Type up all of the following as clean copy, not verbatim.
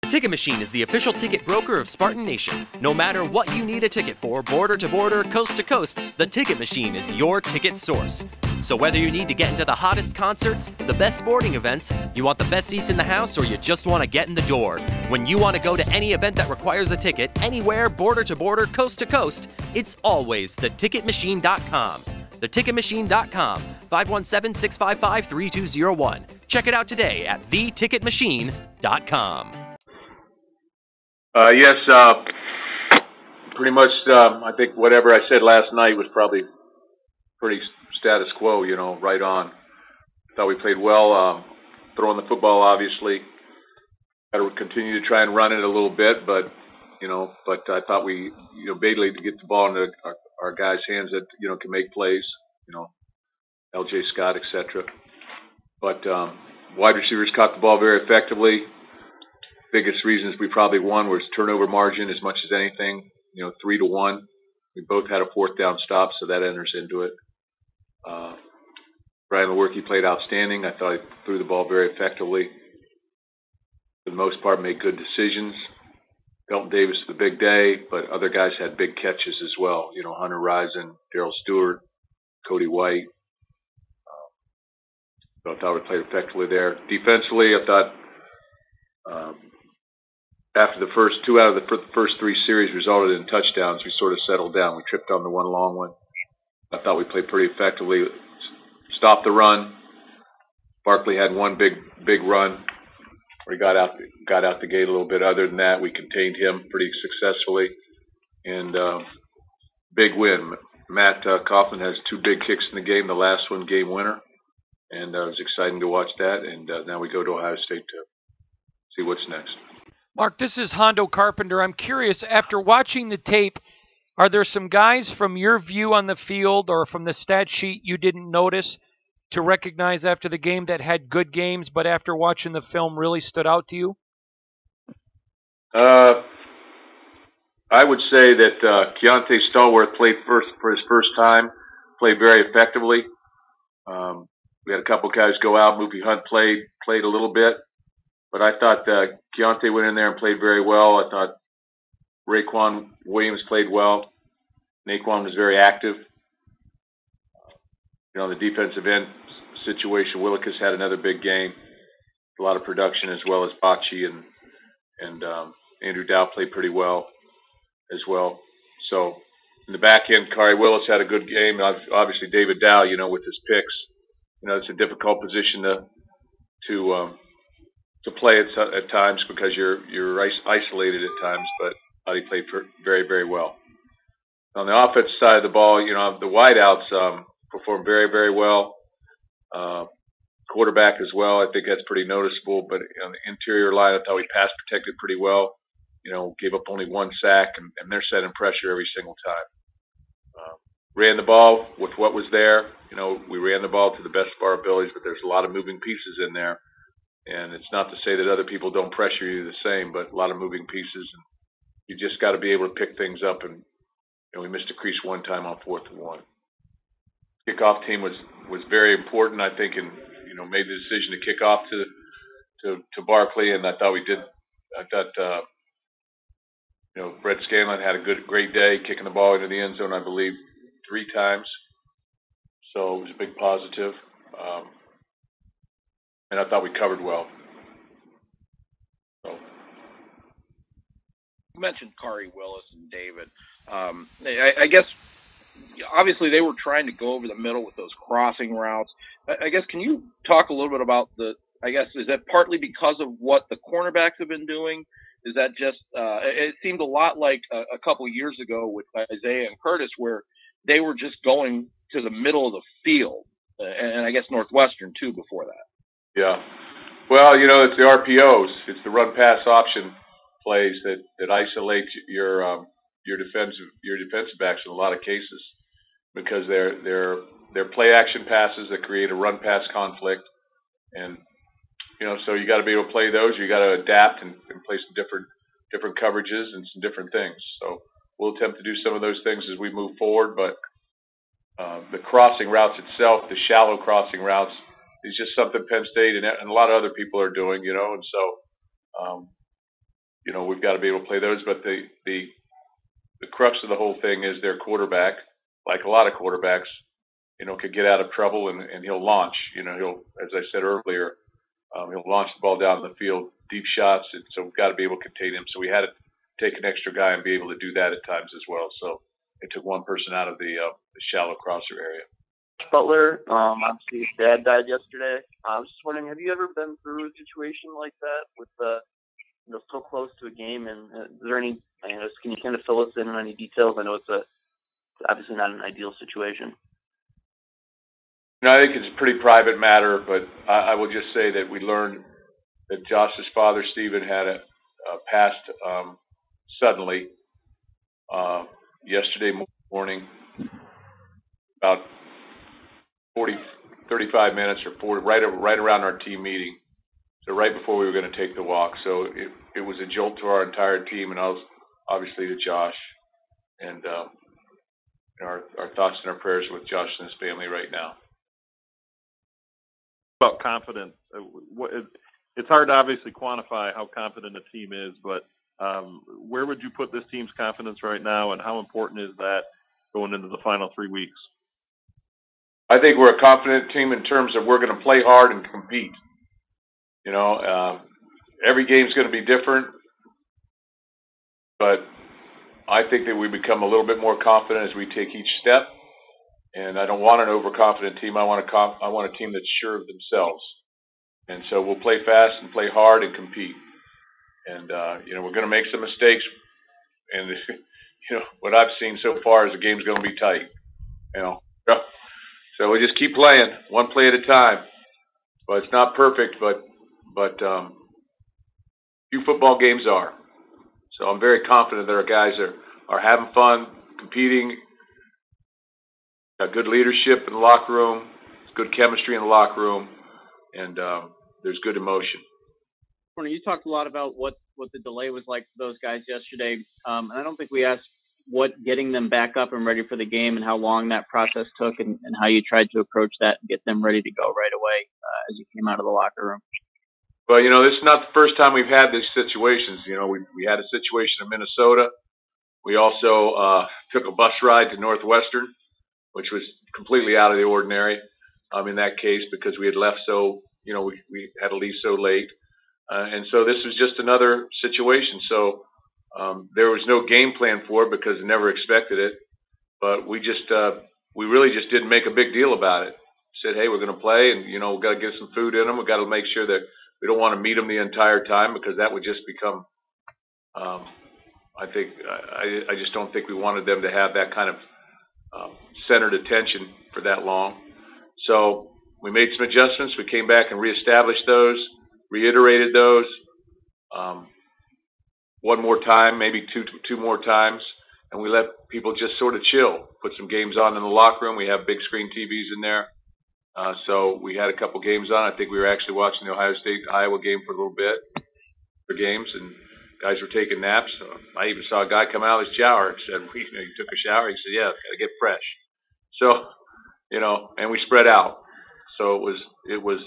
Ticket Machine is the official ticket broker of Spartan Nation. No matter what you need a ticket for, border to border, coast to coast, the Ticket Machine is your ticket source. So whether you need to get into the hottest concerts, the best sporting events, you want the best seats in the house, or you just want to get in the door, when you want to go to any event that requires a ticket, anywhere, border to border, coast to coast, it's always theticketmachine.com. Theticketmachine.com, 517-655-3201. Check it out today at theticketmachine.com. Yes, pretty much, I think whatever I said last night was probably pretty status quo, right on. Thought we played well, throwing the football, obviously. Got to continue to try and run it a little bit, but I thought we, basically to get the ball into our guys' hands that, can make plays, LJ Scott, etc. But wide receivers caught the ball very effectively. Biggest reasons we probably won was turnover margin as much as anything, 3-1. We both had a fourth down stop, so that enters into it. Brian Lewerke played outstanding. I thought he threw the ball very effectively. For the most part, made good decisions. Belton Davis the big day, but other guys had big catches as well. Hunter Rison, Darrell Stewart, Cody White. So I thought we played effectively there. Defensively, I thought after the first two out of the first three series resulted in touchdowns, we sort of settled down. We tripped on the one long one. I thought we played pretty effectively. Stopped the run. Barkley had one big run where he got out the gate a little bit. Other than that, we contained him pretty successfully. And big win. Matt Kaufman has two big kicks in the game. The last one, game winner. And it was exciting to watch that. And now we go to Ohio State to see what's next. Mark, this is Hondo Carpenter. I'm curious, after watching the tape, are there some guys from your view on the field or from the stat sheet you didn't notice to recognize after the game that had good games, but after watching the film really stood out to you? I would say that Keontae Stallworth played for his first time, played very effectively. We had a couple guys go out. Moopy Hunt played a little bit. But I thought Keontae went in there and played very well. I thought Raequan Williams played well. Naquan was very active. The defensive end situation, Willikis had another big game. A lot of production as well as Bocce and Andrew Dow played pretty well as well. So in the back end, Kari Willis had a good game. Obviously David Dow, with his picks. It's a difficult position to play at times because you're isolated at times, but he played very, very well. On the offensive side of the ball, the wideouts performed very, very well. Quarterback as well, I think that's pretty noticeable. But on the interior line, I thought we pass protected pretty well. Gave up only one sack, and they're setting pressure every single time. Ran the ball with what was there. We ran the ball to the best of our abilities, but there's a lot of moving pieces in there. And it's not to say that other people don't pressure you the same, but a lot of moving pieces. And you just got to be able to pick things up. And we missed a crease one time on 4th and 1. Kickoff team was very important, I think, and made the decision to kick off to Barkley, and I thought we did. I thought Brett Scanlon had a great day kicking the ball into the end zone, I believe, 3 times. So it was a big positive. And I thought we covered well. So. You mentioned Kari Willis and David. I guess, obviously, they were trying to go over the middle with those crossing routes. I guess, can you talk a little bit about is that partly because of what the cornerbacks have been doing? Is that just, it seemed a lot like a couple years ago with Isaiah and Curtis, where they were just going to the middle of the field, and I guess Northwestern, too, before that. Yeah. Well, it's the RPOs. It's the run-pass option plays that isolate your defensive backs in a lot of cases because they're play action passes that create a run-pass conflict. And, so you got to be able to play those. You got to adapt and play some different coverages and some different things. So we'll attempt to do some of those things as we move forward. But the crossing routes itself, the shallow crossing routes, is just something Penn State and a lot of other people are doing, and so we've got to be able to play those. But the crux of the whole thing is their quarterback, like a lot of quarterbacks, could get out of trouble and he'll launch. He'll, as I said earlier, he'll launch the ball down the field, deep shots. And so we've got to be able to contain him. So we had to take an extra guy and be able to do that at times as well. So it took one person out of the shallow crosser area. Butler, obviously his dad died yesterday. I was just wondering, have you ever been through a situation like that with so close to a game? And is there any, can you kind of fill us in on any details? I know it's obviously not an ideal situation. I think it's a pretty private matter, but I will just say that we learned that Josh's father, Stephen, had passed suddenly yesterday morning, about 35 minutes or 40, right around our team meeting. So right before we were going to take the walk. So it was a jolt to our entire team, and obviously to Josh. And our thoughts and our prayers with Josh and his family right now. About confidence, it's hard to obviously quantify how confident a team is, but where would you put this team's confidence right now, and how important is that going into the final 3 weeks? I think we're a confident team in terms of we're going to play hard and compete. Every game's going to be different, but I think that we become a little bit more confident as we take each step. And I don't want an overconfident team. I want a team that's sure of themselves. And so we'll play fast and play hard and compete. And we're going to make some mistakes. And what I've seen so far is the game's going to be tight. So we just keep playing one play at a time. But it's not perfect, but few football games are. So I'm very confident that our guys are having fun, competing. Got good leadership in the locker room, good chemistry in the locker room, and there's good emotion. You talked a lot about what the delay was like for those guys yesterday, and I don't think we asked what getting them back up and ready for the game and how long that process took and how you tried to approach that and get them ready to go right away as you came out of the locker room. Well, this is not the first time we've had these situations. We had a situation in Minnesota. We also took a bus ride to Northwestern, which was completely out of the ordinary in that case because we had left we had to leave so late. And so this was just another situation. So there was no game plan for it because I never expected it. But we really just didn't make a big deal about it. Said, hey, we're going to play and, we've got to get some food in them. We've got to make sure that we don't want to meet them the entire time because that would just become, I just don't think we wanted them to have that kind of centered attention for that long. So we made some adjustments. We came back and reestablished those, reiterated those one more time, maybe two more times, and we let people just sort of chill, put some games on in the locker room. We have big screen TVs in there. So we had a couple games on. I think we were actually watching the Ohio State-Iowa game for a little bit, for games, and guys were taking naps. I even saw a guy come out of his shower and said, you took a shower? He said, yeah, got to get fresh. So, and we spread out. So it was,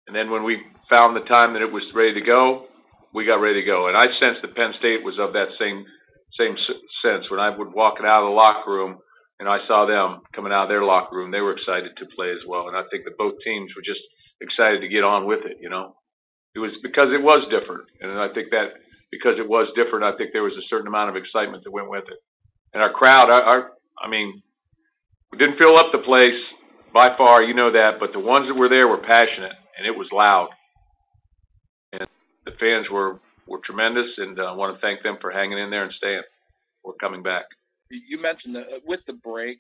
and then when we found the time that it was ready to go, we got ready to go. And I sensed that Penn State was of that same sense. When I would walk out of the locker room and I saw them coming out of their locker room, they were excited to play as well. And I think that both teams were just excited to get on with it, It was because it was different. And I think that because it was different, I think there was a certain amount of excitement that went with it. And our crowd, we didn't fill up the place by far, that, but the ones that were there were passionate and it was loud. And the fans were tremendous, and I want to thank them for hanging in there and staying. We're coming back. You mentioned that with the break,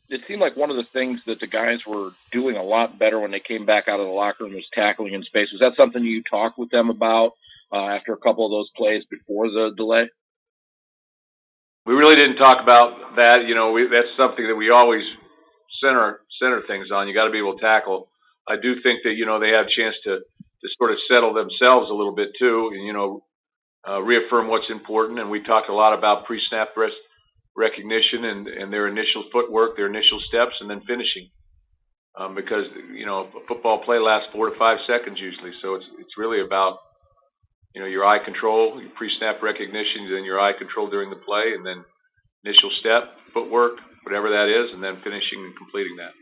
it seemed like one of the things that the guys were doing a lot better when they came back out of the locker room was tackling in space. Was that something you talked with them about after a couple of those plays before the delay? We really didn't talk about that. That's something that we always center things on. You got to be able to tackle. I do think that, they have a chance to sort of settle themselves a little bit too, and, reaffirm what's important. And we talked a lot about pre-snap recognition and their initial footwork, their initial steps, and then finishing. Because, a football play lasts 4 to 5 seconds usually. So it's really about your eye control, your pre-snap recognition, then your eye control during the play, and then initial step, footwork, whatever that is, and then finishing and completing that.